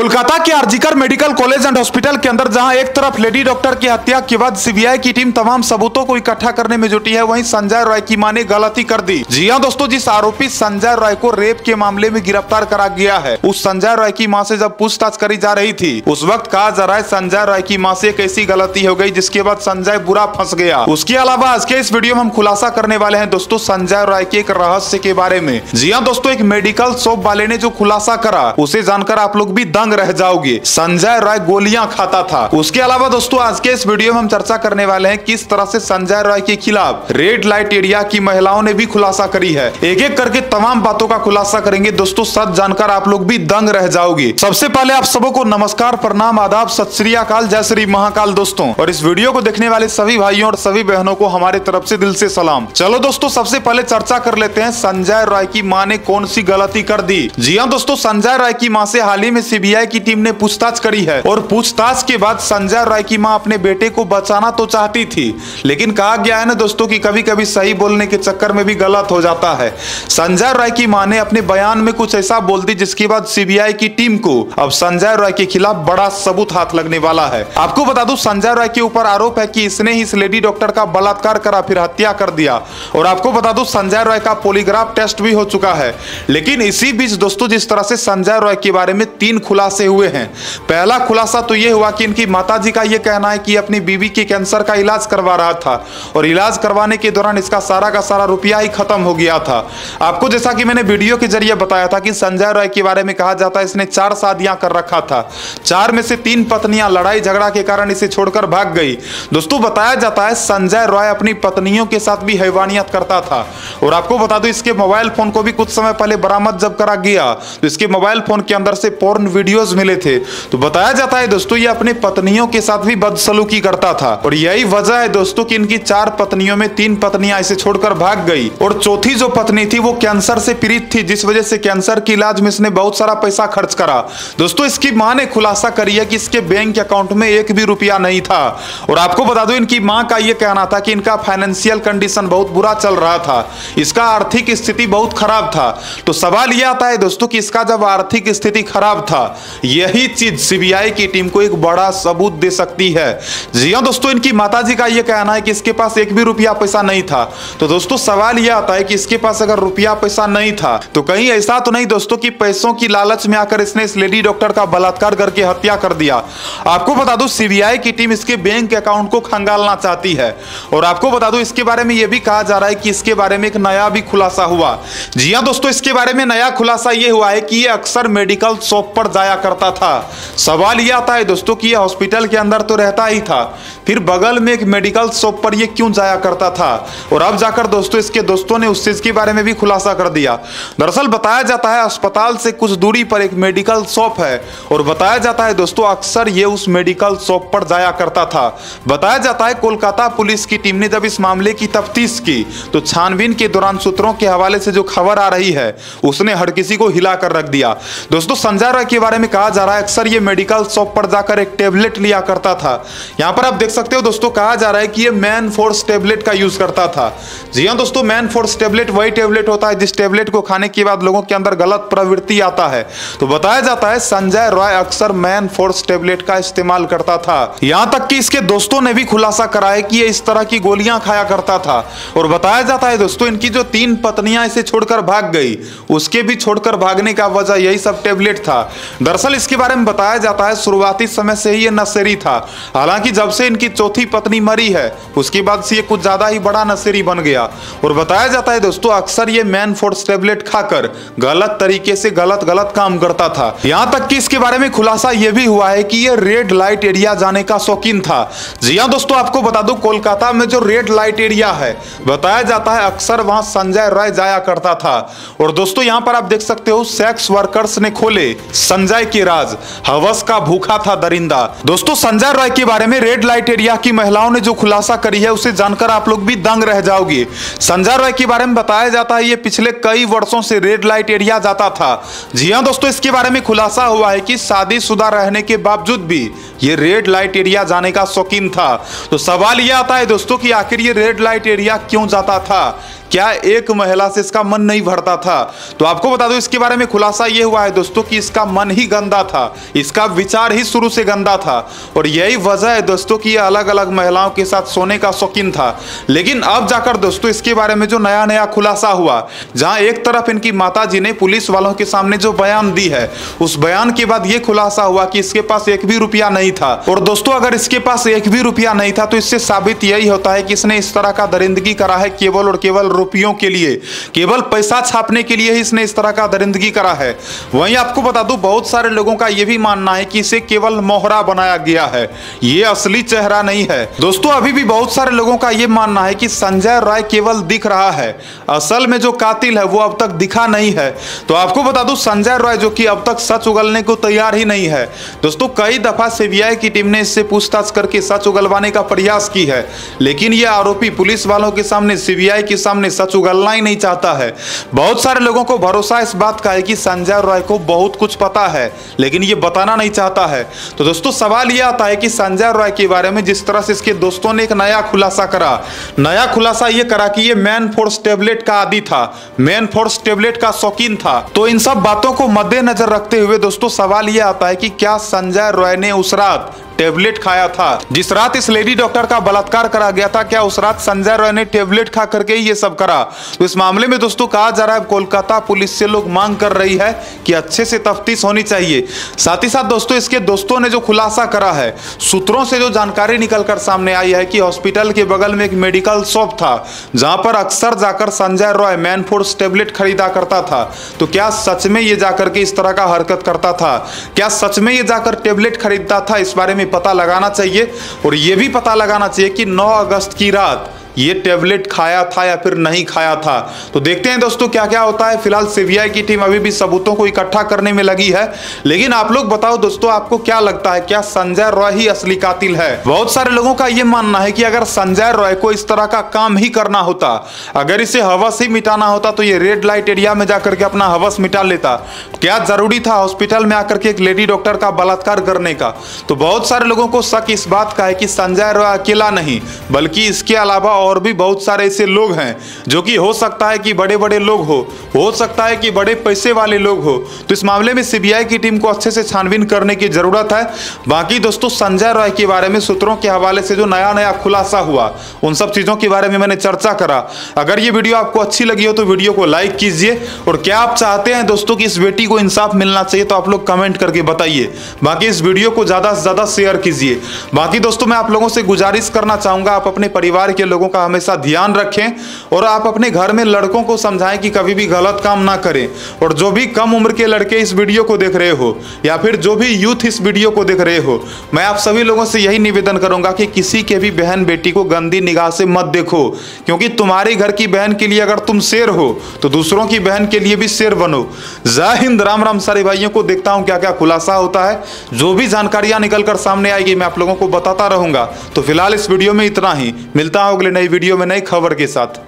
कोलकाता के RG Kar medical college and hospital के अंदर जहां एक तरफ लेडी डॉक्टर की हत्या के बाद सीबीआई की टीम तमाम सबूतों को इकट्ठा करने में जुटी है, वहीं संजय रॉय की मां ने गलती कर दी। जी हां दोस्तों, जिस आरोपी संजय रॉय को रेप के मामले में गिरफ्तार करा गया है, उस संजय रॉय की मां से जब पूछताछ करी जा रही थी, उस वक्त कहा जा रहा है संजय रॉय की मां से एक ऐसी गलती हो गई जिसके बाद संजय बुरा फंस गया। उसके अलावा आज के इस वीडियो में हम खुलासा करने वाले हैं दोस्तों संजय रॉय के एक रहस्य के बारे में। जी हां दोस्तों, एक मेडिकल शॉप वाले ने जो खुलासा करा उसे जानकर आप लोग भी दंग रह जाओगे। संजय रॉय गोलियां खाता था। उसके अलावा दोस्तों आज के इस वीडियो में हम चर्चा करने वाले हैं किस तरह से संजय रॉय के खिलाफ रेड लाइट एरिया की महिलाओं ने भी खुलासा करी है। एक एक करके तमाम बातों का खुलासा करेंगे दोस्तों, सच जानकर आप लोग भी दंग रह जाओगे। सबसे पहले आप सबों को नमस्कार, प्रणाम, आदाब, सत श्री अकाल, जय श्री महाकाल दोस्तों, और इस वीडियो को देखने वाले सभी भाइयों और सभी बहनों को हमारे तरफ से दिल से सलाम। चलो दोस्तों, सबसे पहले चर्चा कर लेते हैं संजय रॉय की मां ने कौन सी गलती कर दी। जी हाँ दोस्तों, संजय रॉय की मां से हाल ही में सीबीआई की टीम ने पूछताछ करी है और पूछताछ के बाद संजय रॉय की मां अपने बेटे को बचाना तो चाहती थी, लेकिन कहा गया है ना दोस्तों कि कभी कभी सही बोलने के चक्कर में भी गलत हो जाता है। संजय रॉय की मां ने अपने बयान में कुछ ऐसा बोल दी जिसके बाद सीबीआई की टीम को अब संजय रॉय के खिलाफ बड़ा सबूत हाथ लगने वाला है। आपको बता दूं, संजय रॉय के ऊपर आरोप है कि इसने ही इस लेडी डॉक्टर का बलात्कार करा फिर हत्या कर दिया, और आपको बता दूं संजय रॉय का पॉलीग्राफ टेस्ट भी हो चुका है। लेकिन इसी बीच दोस्तों जिस तरह से संजय रॉय के बारे में 3 खुलासे हुए हैं। पहला खुलासा तो यह हुआ कि इनकी माताजी का यह कहना है कि अपनी बीवी के कैंसर का इलाज करवा रहा था और इलाज करवाने के दौरान इसका सारा का सारा रुपया ही खत्म हो गया था। आपको जैसा कि मैंने वीडियो के जरिए बताया था कि संजय रॉय के बारे में कहा जाता है इसने 4 शादियां कर रखा था, 4 में से 3 पत्नियां लड़ाई झगड़ा के कारण इसे छोड़कर भाग गई। दोस्तों बताया जाता है संजय रॉय अपनी पत्नियों के साथ भी हैवानियत करता था, और आपको बता दूं इसके मोबाइल फोन को भी कुछ समय पहले बरामद जब करा गया तो इसके मोबाइल फोन के अंदर से पोर्न वीडियोस मिले थे। तो बताया जाता है दोस्तों ये अपने पत्नियों के साथ भी बदसलूकी करता था, और यही वजह है दोस्तों कि इनकी 4 पत्नियों में 3 पत्नियां इसे छोड़कर भाग गई, और चौथी जो पत्नी थी वो कैंसर से पीड़ित थी, जिस वजह से कैंसर के इलाज में इसने बहुत सारा पैसा खर्च करा। दोस्तों इसकी मां ने खुलासा करी है कि इसके बैंक अकाउंट में 1 भी रुपया नहीं था, और आपको बता दो इनकी मां का यह कहना था कि इनका फाइनेंशियल कंडीशन बहुत बुरा चल रहा था, इसका आर्थिक स्थिति बहुत खराब था। तो सवाल यह आता है दोस्तों कि इसका जब आर्थिक स्थिति खराब था, यही चीज सीबीआई की टीम को एक बड़ा सबूत दे सकती है। जी हां दोस्तों, इनकी माताजी का यह कहना है कि इसके पास 1 भी रुपया पैसा नहीं था। तो दोस्तों सवाल यह आता है कि इसके पास अगर रुपया पैसा नहीं था तो कहीं ऐसा तो नहीं दोस्तों कि पैसों की लालच में आकर इसने इस लेडी डॉक्टर का बलात्कार करके हत्या कर दिया। आपको बता दूं सीबीआई की टीम इसके बैंक अकाउंट को खंगालना चाहती है, और आपको बता दूं इसके बारे में यह भी कहा जा रहा है कि इसके बारे में एक नया भी खुलासा हुआ। जी हां दोस्तों, इसके बारे में नया खुलासा यह हुआ है कि यह अक्सर मेडिकल शॉप पर जाया करता था। सवाल यह आता है दोस्तों कि यह हॉस्पिटल के अंदर तो रहता ही था, फिर बगल में एक मेडिकल शॉप पर यह क्यों जाया करता था, और अब जाकर दोस्तों इसके दोस्तों ने उस चीज के बारे में भी खुलासा कर दिया। दरअसल बताया जाता है अस्पताल से कुछ दूरी पर एक मेडिकल शॉप है, और बताया जाता है दोस्तों अक्सर ये उस मेडिकल शॉप पर जाया करता था। बताया जाता है कोलकाता पुलिस की टीम ने जब इस मामले की तफ्तीश की तो छानबीन के दौरान सूत्रों के हवाले से जो खबर आ रही है उसने हर किसी को हिलाकर रख दिया। दोस्तों संजय रॉय के बारे में कहा जा रहा है अक्सर ये मेडिकल शॉप पर जाकर एक टेबलेट लिया करता था। यहां पर आप देख सकते हो दोस्तों, कहा जा रहा है कि ये मैन फोर्स टेबलेट का यूज करता था। जी हां दोस्तों, मैन फोर्स टेबलेट वही टेबलेट होता है जिस टेबलेट को खाने के बाद लोगों के अंदर गलत प्रवृत्ति आता है। तो बताया जाता है संजय रॉय अक्सर मैन फोर्स टेबलेट का इस्तेमाल करता था। यहां तक कि इसके दोस्तों ने भी खुलासा करा है कि ये इस तरह की गोलियां खाया करता था, और बताया जाता है दोस्तों इनकी जो 3 पत्नियां इसे छोड़कर भाग गई उसके भी छोड़कर भागने का वजह यही सब टेबलेट था। दरअसल इसके बारे में बताया जाता है शुरुआती समय से ही ये नशेड़ी था, हालांकि जब से इनकी चौथी पत्नी मरी है उसके बाद से ये कुछ ज्यादा ही बड़ा नशेड़ी बन गया। और बताया जाता है दोस्तों अक्सर ये मैन फोर्स टेबलेट खाकर गलत तरीके से गलत काम करता था। यहां तक कि इसके बारे में खुलासा यह भी हुआ है कि ये रेड लाइट एरिया जाने का शौकीन था। जी हां दोस्तों, आपको बता दूं कोलकाता में जो रेड लाइट एरिया है बताया जाता है अक्सर वहां संजय रॉय जाया करता था। और दोस्तों यहां पर आप देख सकते हो सेक्स वर्कर्स ने खोले संजय के राज, हवस का भूखा था दरिंदा। दोस्तों संजय रॉय के बारे में रेड लाइट एरिया की महिलाओं ने जो खुलासा करी है उसे जानकर आप लोग भी दंग रह जाओगे। संजय रॉय के बारे में बताया जाता है ये पिछले कई वर्षों से रेड लाइट एरिया जाता था। जी हां दोस्तों, इसके बारे में खुलासा हुआ है कि शादीशुदा रहने के बावजूद भी ये रेड लाइट एरिया जाने का शौकीन था। तो सवाल यह आता है दोस्तों कि आखिर ये रेड लाइट एरिया क्यों जाता था, क्या एक महिला से इसका मन नहीं भरता था? तो आपको बता दो इसके बारे में खुलासा ये हुआ है दोस्तों कि इसका मन ही गंदा था, इसका विचार ही शुरू से गंदा था और यही वजह है दोस्तों कि ये अलग अलग महिलाओं के साथ सोने का शौकीन था। लेकिन अब जाकर दोस्तों इसके बारे में जो नया नया खुलासा हुआ, जहां एक तरफ इनकी माताजी ने पुलिस वालों के सामने जो बयान दी है, उस बयान के बाद ये खुलासा हुआ कि इसके पास एक भी रुपया नहीं था। और दोस्तों अगर इसके पास एक भी रुपया नहीं था तो इससे साबित यही होता है कि इसने इस तरह का दरिंदगी करा है केवल और केवल रुपयों के लिए, केवल पैसा छापने के लिए ही इसने इस तरह का दरिंदगी करा है। वहीं आपको बता दूं बहुत सारे लोगों का यह भी मानना है कि इसे केवल मोहरा बनाया गया है, ये असली चेहरा नहीं है। दोस्तों अभी भी बहुत सारे लोगों का यह मानना है कि संजय रॉय केवल दिख रहा है, असल में जो कातिल है वो अब तक दिखा नहीं है। तो आपको बता दूं संजय रॉय जो कि अब तक सच उगलने को तैयार ही नहीं है। दोस्तों कई दफा सीबीआई की टीम ने इससे पूछताछ करके सच उगलवाने का प्रयास की है, लेकिन यह आरोपी पुलिस वालों के सामने, सीबीआई के सामने सच उगलना ही नहीं चाहता है। बहुत सारे लोगों को भरोसा इस बात का है कि संजय रॉय को बहुत कुछ पता है, लेकिन ये बताना नहीं चाहता है। तो दोस्तों सवाल यह आता है कि संजय रॉय के बारे में जिस तरह से इसके दोस्तों ने एक नया खुलासा करा, नया खुलासा यह करा कि ये मैन फोर्स टेबलेट का आदी था, मैन फोर्स टेबलेट का शौकीन था। तो इन सब बातों को मद्देनजर रखते हुए दोस्तों सवाल यह आता है कि क्या संजय रॉय ने उस रात टेबलेट खाया था, जिस रात इस लेडी डॉक्टर का बलात्कार करा गया था, क्या उस रात संजय रॉय ने टेबलेट खा करके ही ये सब करा? तो इस मामले में दोस्तों कहा जा रहा है कोलकाता पुलिस से लोग मांग कर रही है कि अच्छे से तफ्तीश होनी चाहिए। साथ ही साथ दोस्तों इसके दोस्तों ने जो खुलासा करा है, सूत्रों से जो जानकारी निकलकर सामने आई है कि हॉस्पिटल के बगल में एक मेडिकल शॉप था जहां पर अक्सर जाकर Sanjay Roy man force tablet खरीदा करता था। तो क्या सच में ये जाकर के इस तरह का हरकत करता था? क्या सच में ये जाकर टेबलेट खरीदता था? इस बारे में पता लगाना चाहिए और यह भी पता लगाना चाहिए कि 9 अगस्त की रात ये टेबलेट खाया था या फिर नहीं खाया था। तो देखते हैं दोस्तों क्या क्या होता है। फिलहाल सीबीआई की टीम अभी भी सबूतों को इकट्ठा करने में लगी है, लेकिन आप लोग बताओ दोस्तों आपको क्या लगता है, क्या संजय रॉय ही असली कातिल है? बहुत सारे लोगों का यह मानना है कि अगर संजय रॉय को इस तरह का काम ही करना होता, अगर इसे हवस ही मिटाना होता तो ये रेड लाइट एरिया में जाकर के अपना हवस मिटा लेता। क्या जरूरी था हॉस्पिटल में आकर के एक लेडी डॉक्टर का बलात्कार करने का? तो बहुत सारे लोगों को शक इस बात का है कि संजय रॉय अकेला नहीं, बल्कि इसके अलावा और भी बहुत सारे ऐसे लोग हैं जो कि हो सकता है कि बड़े बड़े लोग हो सकता है कि बड़े पैसे वाले लोग हो। तो इस मामले में सीबीआई की टीम को अच्छे से छानबीन करने की जरूरत है। बाकी दोस्तों संजय रॉय के बारे में सूत्रों के हवाले से जो नया नया खुलासा हुआ, उन सब चीजों के बारे में मैंने चर्चा करा। अगर ये वीडियो आपको अच्छी लगी हो तो वीडियो को लाइक कीजिए और क्या आप चाहते हैं दोस्तों कि इस बेटी को इंसाफ मिलना चाहिए तो आप लोग कमेंट करके बताइए। बाकी इस वीडियो को ज्यादा से ज्यादा शेयर कीजिए। बाकी दोस्तों मैं आप लोगों से गुजारिश करना चाहूंगा, आप अपने परिवार के लोगों का हमेशा ध्यान रखें और आप अपने घर में लड़कों को समझाएं कि कभी भी गलत काम ना करें। और जो भी कम उम्र के लड़के इस वीडियो को देख रहे हो या फिर जो भी यूथ इस वीडियो को देख रहे हो, मैं आप सभी लोगों से यही निवेदन करूंगा कि किसी के भी बहन बेटी को गंदी निगाह से मत देखो, क्योंकि तुम्हारी घर की बहन के लिए अगर तुम शेर हो तो दूसरों की बहन के लिए भी शेर बनो। जय हिंद, राम राम सारे भाइयों को। देखता हूं क्या क्या खुलासा होता है, जो भी जानकारियां निकलकर सामने आएगी मैं आप लोगों को बताता रहूंगा। तो फिलहाल इस वीडियो में इतना ही, मिलता हूं अगले नई वीडियो में नई खबर के साथ।